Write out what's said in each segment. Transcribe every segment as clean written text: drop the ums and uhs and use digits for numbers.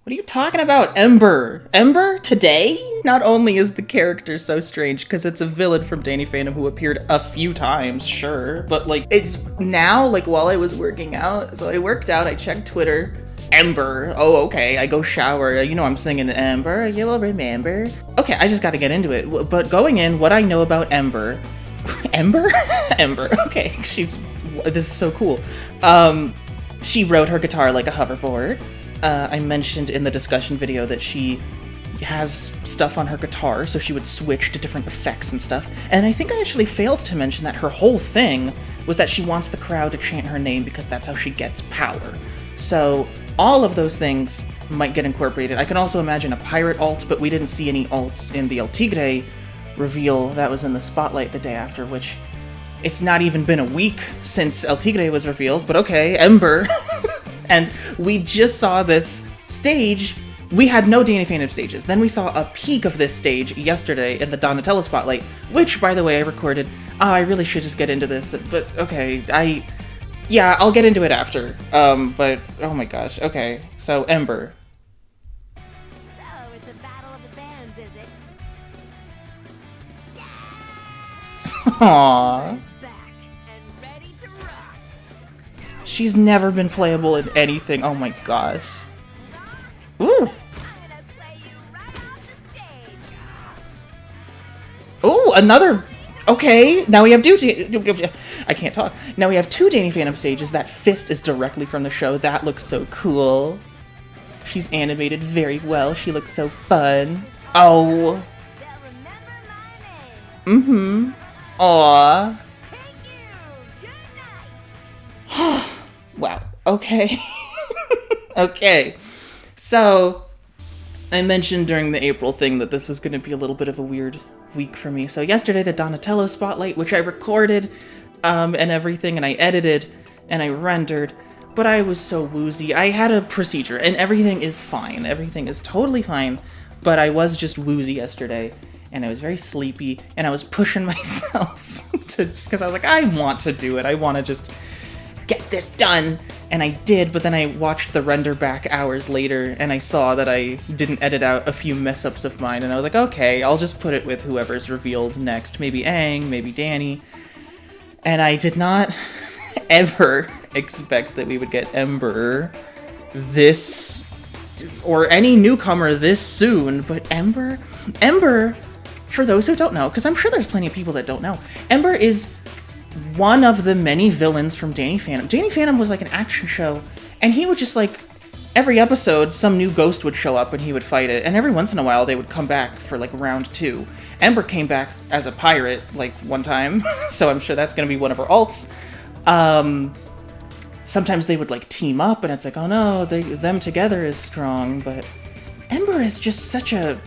What are you talking about, Ember? Ember? Today? Not only is the character so strange, because it's a villain from Danny Phantom who appeared a few times, sure, but like, it's now, like, while I was working out, so I worked out, I checked Twitter, Ember, oh, okay, I go shower, you know I'm singing Ember, you will remember. Okay, I just gotta get into it, but going in, what I know about Ember, Ember? Ember, okay, this is so cool. She rode her guitar like a hoverboard. I mentioned in the discussion video that she has stuff on her guitar, so she would switch to different effects and stuff. And I think I actually failed to mention that her whole thing was that she wants the crowd to chant her name because that's how she gets power. So all of those things might get incorporated. I can also imagine a pirate alt, but we didn't see any alts in the El Tigre reveal that was in the spotlight the day after, which it's not even been a week since El Tigre was revealed, but okay, Ember. And we just saw this stage. We had no Danny Phantom stages. Then we saw a peek of this stage yesterday in the Donatello spotlight, which, by the way, I recorded. Oh, I really should just get into this, but okay, yeah, I'll get into it after. But, oh my gosh, okay. So, Ember. So, it's a battle of the bands, is it? Aww. Back and ready to rock. She's never been playable in anything. Oh my gosh. Ooh. Ooh, another. Okay, now we have I can't talk. Now we have two Danny Phantom stages. That fist is directly from the show. That looks so cool. She's animated very well. She looks so fun. Oh. Mm-hmm. Aww. Wow. Okay. Okay. So, I mentioned during the April thing that this was going to be a little bit of a weird week for me. So yesterday, the Donatello spotlight, which I recorded and everything, and I edited and I rendered, but I was so woozy. I had a procedure, and everything is fine. Everything is totally fine, but I was just woozy yesterday, and I was very sleepy, and I was pushing myself because I was like, I want to do it. I want to just get this done. And I did, but then I watched the render back hours later, and I saw that I didn't edit out a few mess-ups of mine, and I was like, okay, I'll just put it with whoever's revealed next. Maybe Aang, maybe Danny. And I did not ever expect that we would get Ember this, or any newcomer this soon, but Ember, for those who don't know, because I'm sure there's plenty of people that don't know, Ember is one of the many villains from Danny Phantom. Danny Phantom was like an action show, and he would just like, every episode, some new ghost would show up and he would fight it, and every once in a while they would come back for like round 2. Ember came back as a pirate like one time, so I'm sure that's gonna be one of her alts. Sometimes they would like team up, and it's like, oh no, them together is strong, but Ember is just such a,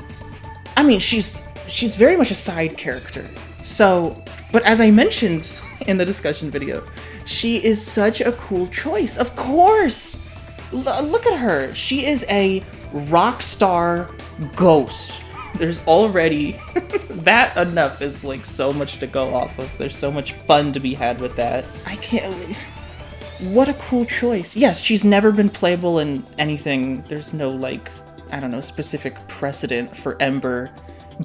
I mean, she's very much a side character. So, but as I mentioned in the discussion video, she is such a cool choice. Of course! Look at her. She is a rockstar ghost. There's already, that enough is like so much to go off of. There's so much fun to be had with that. I can't, what a cool choice. Yes, she's never been playable in anything. There's no like, I don't know, specific precedent for Ember,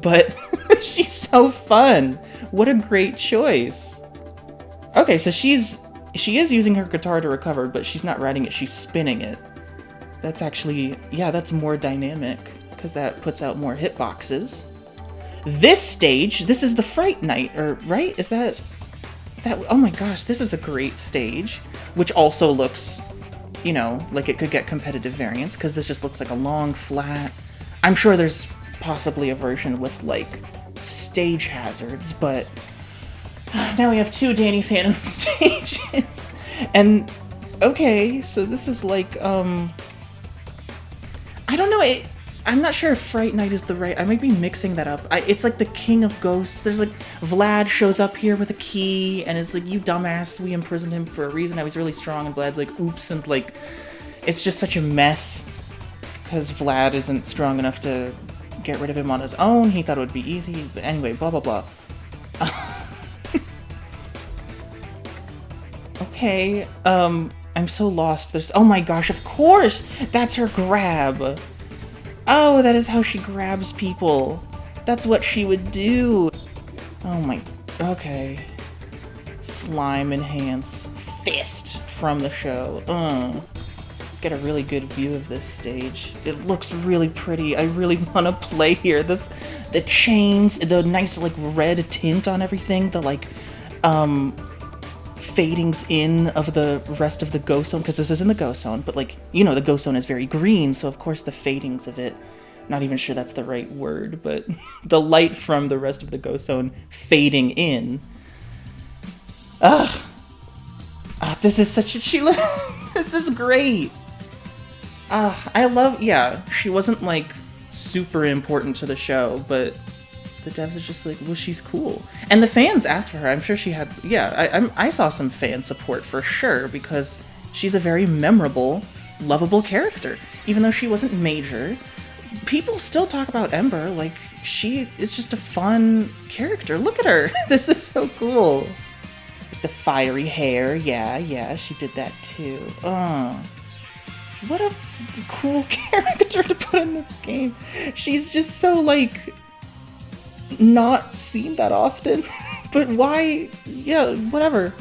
but she's so fun. What a great choice. Okay, so she is using her guitar to recover, but she's not riding it, she's spinning it. That's actually, yeah, that's more dynamic, because that puts out more hitboxes. This stage, this is the Fright Night, or, right? Is that, oh my gosh, this is a great stage, which also looks, you know, like it could get competitive variants, because this just looks like a long, flat, I'm sure there's possibly a version with, like, stage hazards, but now we have 2 Danny Phantom stages. And, okay, so this is like, I don't know, I'm not sure if Fright Night is the right, I might be mixing that up. It's like the King of Ghosts. There's like, Vlad shows up here with a key, and it's like, you dumbass, we imprisoned him for a reason, I was really strong, and Vlad's like, oops, and like, it's just such a mess, because Vlad isn't strong enough to get rid of him on his own. He thought it would be easy, but anyway, blah blah blah. Okay, I'm so lost. There's, oh my gosh, of course! That's her grab! Oh, that is how she grabs people. That's what she would do. Oh my, okay. Slime enhance fist from the show. Get a really good view of this stage. It looks really pretty. I really want to play here. The chains, the nice like red tint on everything, the like fadings in of the rest of the Ghost Zone, because this isn't the Ghost Zone, but like, you know, the Ghost Zone is very green, so of course the fadings of it, not even sure that's the right word, but the light from the rest of the Ghost Zone fading in. This is such a, this is great. I love, yeah, she wasn't like super important to the show, but the devs are just like, well, she's cool. And the fans asked for her. I'm sure she had, yeah, I saw some fan support for sure, because she's a very memorable, lovable character. Even though she wasn't major, people still talk about Ember like she is just a fun character. Look at her. This is so cool. The fiery hair, yeah, she did that too. What a cool character to put in this game. She's just so, like, not seen that often. But why? Yeah, whatever.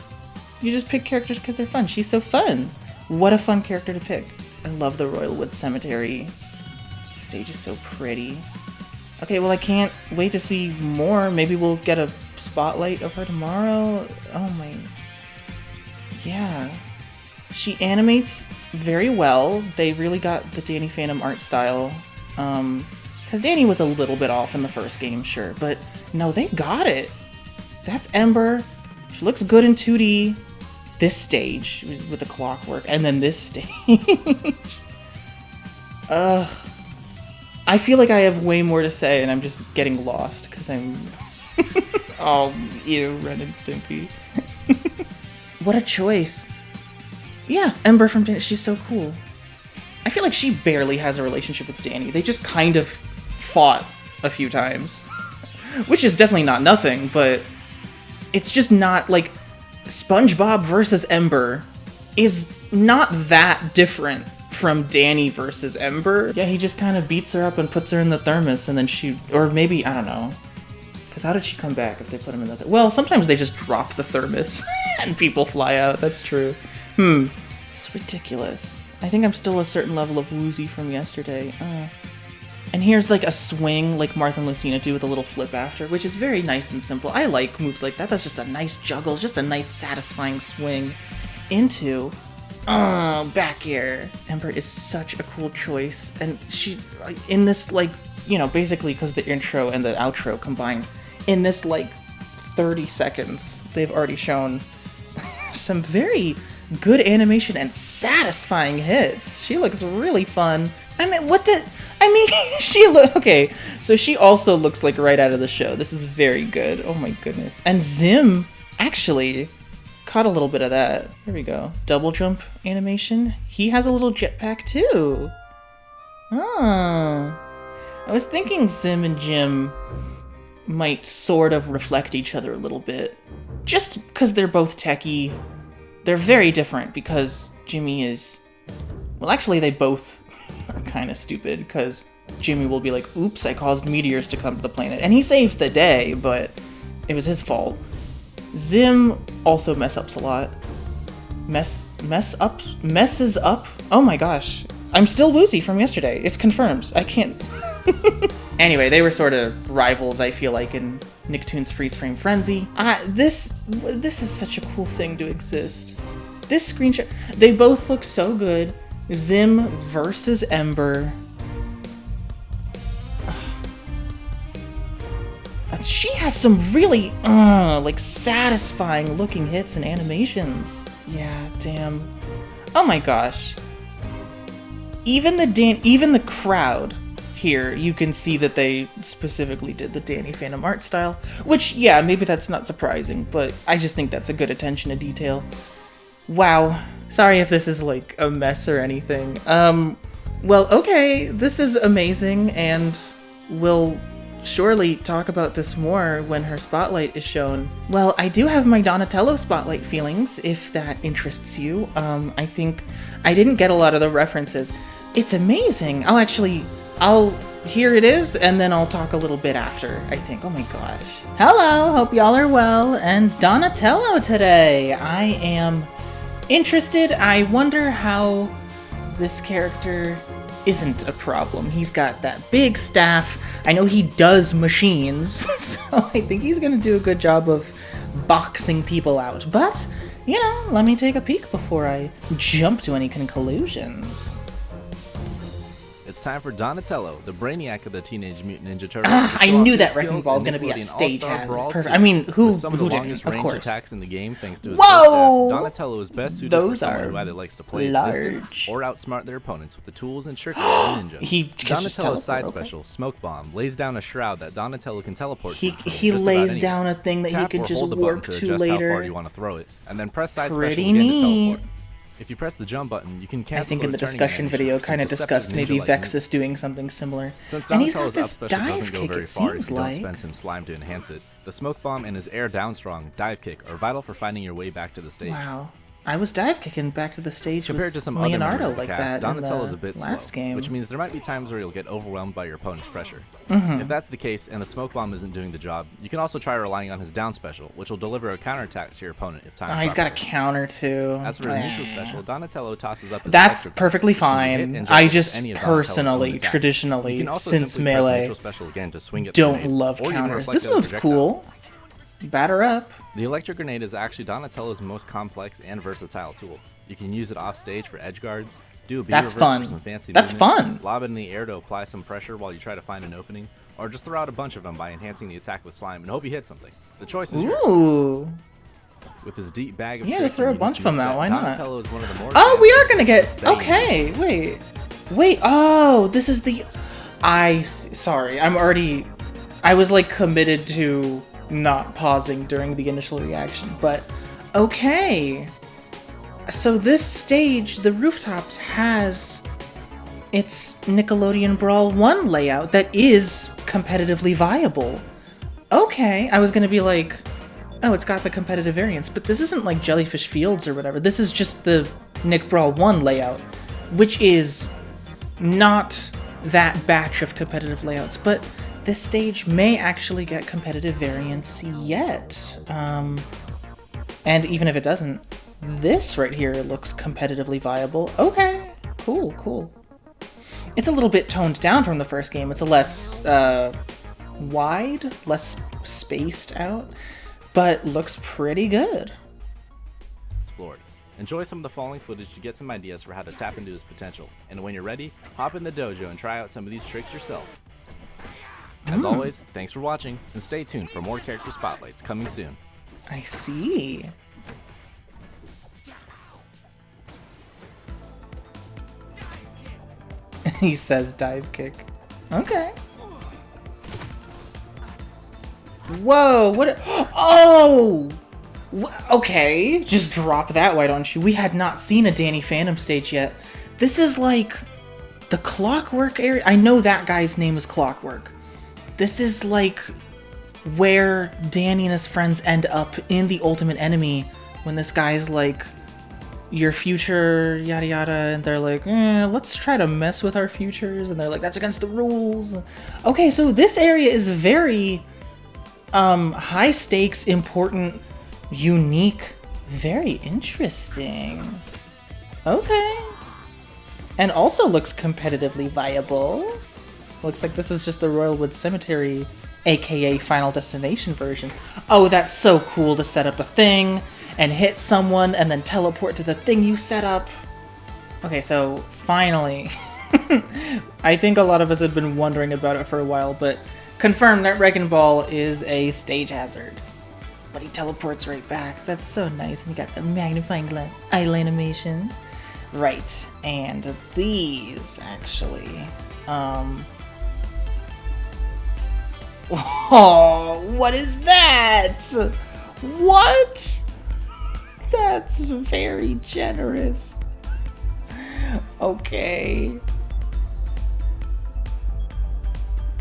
You just pick characters because they're fun. She's so fun. What a fun character to pick. I love the Royalwood Cemetery. The stage is so pretty. Okay, well, I can't wait to see more. Maybe we'll get a spotlight of her tomorrow. Oh my... Yeah. She animates very well. They really got the Danny Phantom art style. Because Danny was a little bit off in the first game, sure. But no, they got it. That's Ember. She looks good in 2D. This stage with the clockwork. And then this stage. I feel like I have way more to say and I'm just getting lost because I'm... Oh, ew, Ren and Stimpy. What a choice. Yeah, Ember from Danny, she's so cool. I feel like she barely has a relationship with Danny. They just kind of fought a few times. Which is definitely not nothing, but it's just not, like, SpongeBob versus Ember is not that different from Danny versus Ember. Yeah, he just kind of beats her up and puts her in the thermos, and then she, or maybe, I don't know. Because how did she come back if they put him in the well, sometimes they just drop the thermos and people fly out. That's true. It's ridiculous. I think I'm still a certain level of woozy from yesterday. And here's like a swing like Martha and Lucina do with a little flip after, which is very nice and simple. I like moves like that. That's just a nice juggle, just a nice satisfying swing into back air. Ember is such a cool choice. And she, in this, like, you know, basically because the intro and the outro combined, in this like 30 seconds, they've already shown some very good animation and satisfying hits. She looks really fun. I mean, okay, so she also looks like right out of the show. This is very good. Oh my goodness. And Zim actually caught a little bit of that. Here we go. Double jump animation. He has a little jetpack too. Oh. I was thinking Zim and Jim might sort of reflect each other a little bit. Just because they're both techie. They're very different because Jimmy is... Well, actually, they both are kind of stupid because Jimmy will be like, oops, I caused meteors to come to the planet. And he saves the day, but it was his fault. Zim also messes up? Oh my gosh. I'm still woozy from yesterday. It's confirmed. I can't... Anyway, they were sort of rivals, I feel like, in Nicktoons Freeze Frame Frenzy. This is such a cool thing to exist. This screenshot, they both look so good. Zim versus Ember. She has some really, like, satisfying looking hits and animations. Yeah, damn. Oh my gosh. Even the crowd here, you can see that they specifically did the Danny Phantom art style, which, yeah, maybe that's not surprising, but I just think that's a good attention to detail. Wow. Sorry if this is, like, a mess or anything. Well, okay, this is amazing, and we'll surely talk about this more when her spotlight is shown. Well, I do have my Donatello spotlight feelings, if that interests you. I think I didn't get a lot of the references. It's amazing. here it is, and then I'll talk a little bit after, I think. Oh my gosh. Hello, hope y'all are well, and Donatello today. I am interested. I wonder how this character isn't a problem. He's got that big staff. I know he does machines, so I think he's gonna do a good job of boxing people out. But, you know, let me take a peek before I jump to any conclusions. It's time for Donatello, the brainiac of the Teenage Mutant Ninja Turtles. I knew that Wrecking Ball was going to be a stage hazard. Perfect. I mean, who some of the didn't? longest Of range course. attacks in the game, thanks to his Whoa! staff. Donatello is best suited Those for someone are who either likes to play at large. distance or outsmart their opponents with the tools and trickery of a ninja. He can just Donatello's side teleport, okay. special, Smoke Bomb, lays down a shroud that Donatello can teleport He to from he just about lays anywhere. down a thing that he Tap can or just hold the button warp to to adjust how far later. you want to throw it, and then press side Pretty special again to neat. teleport. If you press the jump button, you can cancel I think in the returning discussion animation video with some kind of discussed deceptive maybe ninja-like Vexus doing something similar. Since And he's got Donatello's up this special doesn't dive go kick, very it far if seems you don't like. spend some slime to enhance it, the Smoke Bomb and his air down strong dive kick are vital for finding your way back to the stage. Wow. I was dive kicking back to the stage Compared with to some other members Leonardo of the like cast, that Donatello in is a the bit slow, last game. which means there might be times where you'll get overwhelmed by your opponent's pressure. Mm-hmm. If that's the case and the Smoke Bomb isn't doing the job, you can also try relying on his down special, which will deliver a counterattack to your opponent if timed Oh, he's got a properly. counter too. As for his neutral special, Donatello tosses up his That's electric perfectly which can be hit fine. and I jump just with any of Donatello's personally, own attacks. traditionally, You can also since simply press Melee, neutral special again to swing at the don't grenade, love or even counters. reflect This other move's projectiles. cool. Batter up. The electric grenade is actually Donatello's most complex and versatile tool. You can use it off stage for edge guards, do a B That's reverse fun. for some fancy That's movement, fun. lob it in the air to apply some pressure while you try to find an opening, or just throw out a bunch of them by enhancing the attack with slime and hope you hit something. The choice is yours. Ooh. With his deep bag of Yeah, tricks just throw and a bunch unique from that, moveset, why not? Donatello is one of the more Oh, we are advanced gonna get. Bang. Okay, wait. Oh, this is the. Sorry, I'm already. I was like committed to not pausing during the initial reaction, but okay. So this stage, the rooftops, has its Nickelodeon Brawl 1 layout that is competitively viable. Okay, I was gonna be like, oh, it's got the competitive variants, but this isn't like Jellyfish Fields or whatever. This is just the Nick Brawl 1 layout, which is not that batch of competitive layouts, but this stage may actually get competitive variants yet. And even if it doesn't, this right here looks competitively viable. Okay, cool. It's a little bit toned down from the first game. It's a less wide, less spaced out, but looks pretty good. explored. Enjoy some of the falling footage to get some ideas for how to tap into his potential. And when you're ready, hop in the dojo and try out some of these tricks yourself. As always, thanks for watching, and stay tuned for more character spotlights coming soon. I see. He says dive kick. Okay. Whoa, what? Oh! Okay, just drop that, why don't you? We had not seen a Danny Phantom stage yet. This is like the Clockwork area. I know that guy's name is Clockwork. This is like where Danny and his friends end up in the Ultimate Enemy when this guy's like, your future, yada yada, and they're like, let's try to mess with our futures, and they're like, that's against the rules. Okay, so this area is very high stakes, important, unique, very interesting. Okay. And also looks competitively viable. Looks like this is just the Royalwood Cemetery, aka Final Destination version. Oh, that's so cool to set up a thing and hit someone and then teleport to the thing you set up. Okay, so finally. I think a lot of us have been wondering about it for a while, but confirmed that Wrecking Ball is a stage hazard. But he teleports right back. That's so nice. And you got the magnifying glass eye animation. Right, and these actually. Oh, what is that? What? That's very generous. Okay.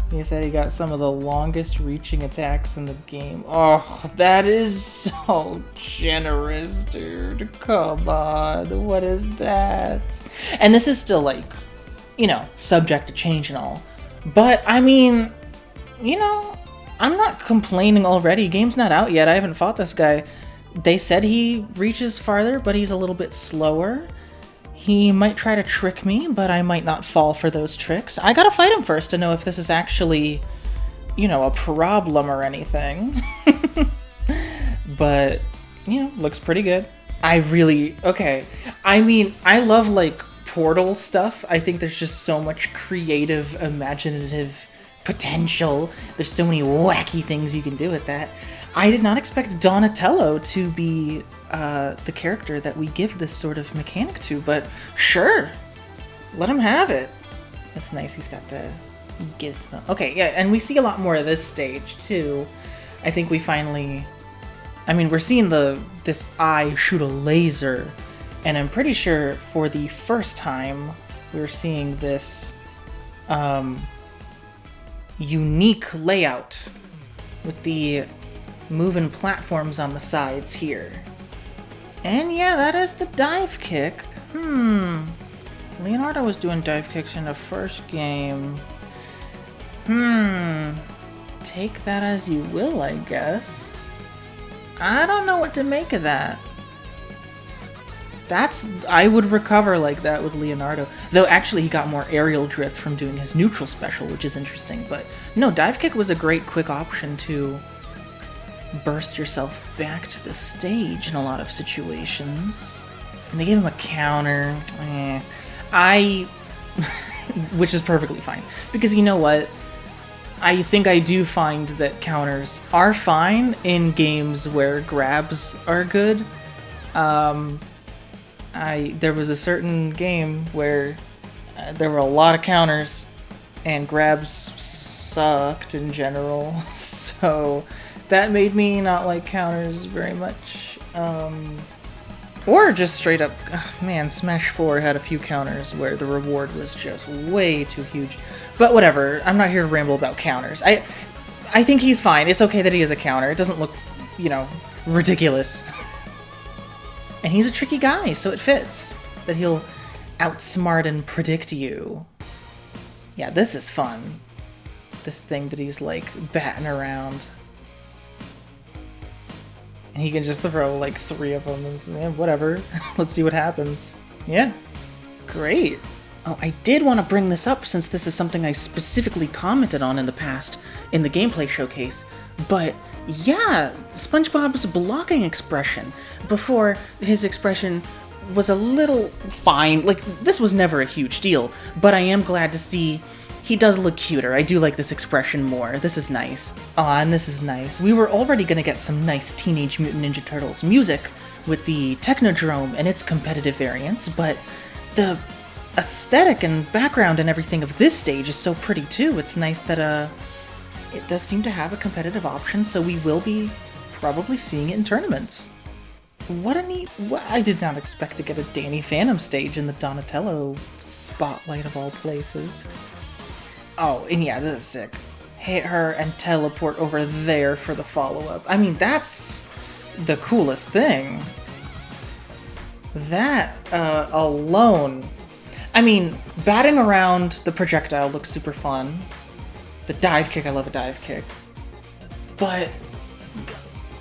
He said he got some of the longest reaching attacks in the game. Oh, that is so generous, dude. Come on. What is that? And this is still like, you know, subject to change and all. But, I mean, you know, I'm not complaining already. Game's not out yet. I haven't fought this guy. They said he reaches farther, but he's a little bit slower. He might try to trick me, but I might not fall for those tricks. I gotta fight him first to know if this is actually, you know, a problem or anything. But, you know, looks pretty good. Okay. I mean, I love, like, Portal stuff. I think there's just so much creative, imaginative potential. There's so many wacky things you can do with that. I did not expect Donatello to be the character that we give this sort of mechanic to, but sure, let him have it. That's nice, he's got the gizmo. Okay, yeah, and we see a lot more of this stage, too. I think we finally... I mean, we're seeing this eye shoot a laser, and I'm pretty sure for the first time we're seeing this unique layout with the moving platforms on the sides here. And yeah, that is the dive kick. Leonardo was doing dive kicks in the first game. Take that as you will, I guess. I don't know what to make of that. I would recover like that with Leonardo. Though actually he got more aerial drift from doing his neutral special, which is interesting. But no, dive kick was a great quick option to burst yourself back to the stage in a lot of situations. And they gave him a counter. Which is perfectly fine. Because you know what? I think I do find that counters are fine in games where grabs are good. There was a certain game where there were a lot of counters and grabs sucked in general, so that made me not like counters very much. Or just straight up, man, Smash 4 had a few counters where the reward was just way too huge. But whatever, I'm not here to ramble about counters. I think he's fine. It's okay that he has a counter. It doesn't look, you know, ridiculous. And he's a tricky guy, so it fits that he'll outsmart and predict you. Yeah, this is fun. This thing that he's, like, batting around. And he can just throw, like, 3 of them and whatever. Let's see what happens. Yeah. Great. Oh, I did want to bring this up since this is something I specifically commented on in the past in the gameplay showcase. But yeah, SpongeBob's blocking expression before his expression was a little fine. Like, this was never a huge deal, but I am glad to see he does look cuter. I do like this expression more. This is nice. Aw, and this is nice. We were already gonna get some nice Teenage Mutant Ninja Turtles music with the Technodrome and its competitive variants, but the aesthetic and background and everything of this stage is so pretty too. It's nice that it does seem to have a competitive option, so we will be probably seeing it in tournaments. What a neat... I did not expect to get a Danny Phantom stage in the Donatello spotlight of all places. Oh, and yeah, this is sick. Hit her and teleport over there for the follow-up. I mean, that's the coolest thing. That alone... I mean, batting around the projectile looks super fun. The dive kick, I love a dive kick. But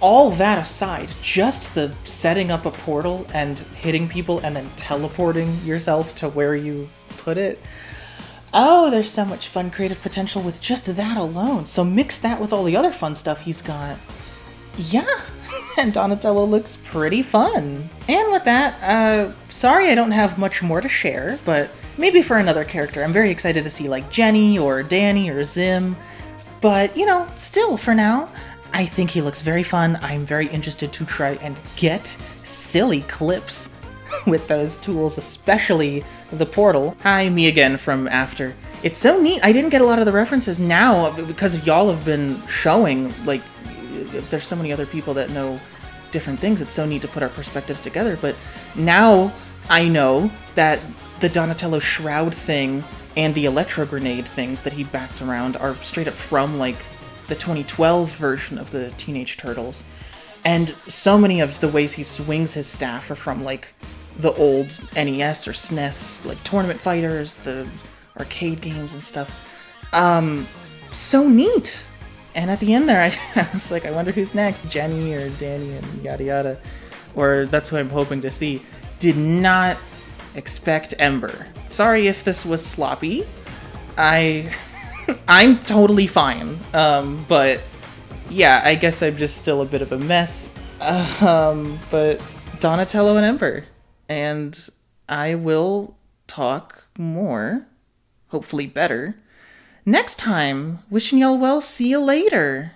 all that aside, just the setting up a portal and hitting people and then teleporting yourself to where you put it. Oh, there's so much fun creative potential with just that alone. So mix that with all the other fun stuff he's got. Yeah, and Donatello looks pretty fun. And with that, sorry I don't have much more to share, but maybe for another character. I'm very excited to see like Jenny or Danny or Zim. But, you know, still for now, I think he looks very fun. I'm very interested to try and get silly clips with those tools, especially the portal. Hi, me again from after. It's so neat. I didn't get a lot of the references now because y'all have been showing, like, if there's so many other people that know different things, it's so neat to put our perspectives together. But now I know that the Donatello shroud thing and the electro grenade things that he bats around are straight up from, like, the 2012 version of the Teenage Turtles. And so many of the ways he swings his staff are from, like, the old NES or SNES, like, Tournament Fighters, the arcade games and stuff. So neat. And at the end there, I was like, I wonder who's next, Jenny or Danny and yada yada. Or that's what I'm hoping to see. Did not expect Ember. Sorry if this was sloppy. I'm totally fine. But yeah, I guess I'm just still a bit of a mess. But Donatello and Ember. And I will talk more, hopefully better, next time. Wishing y'all well. See you later.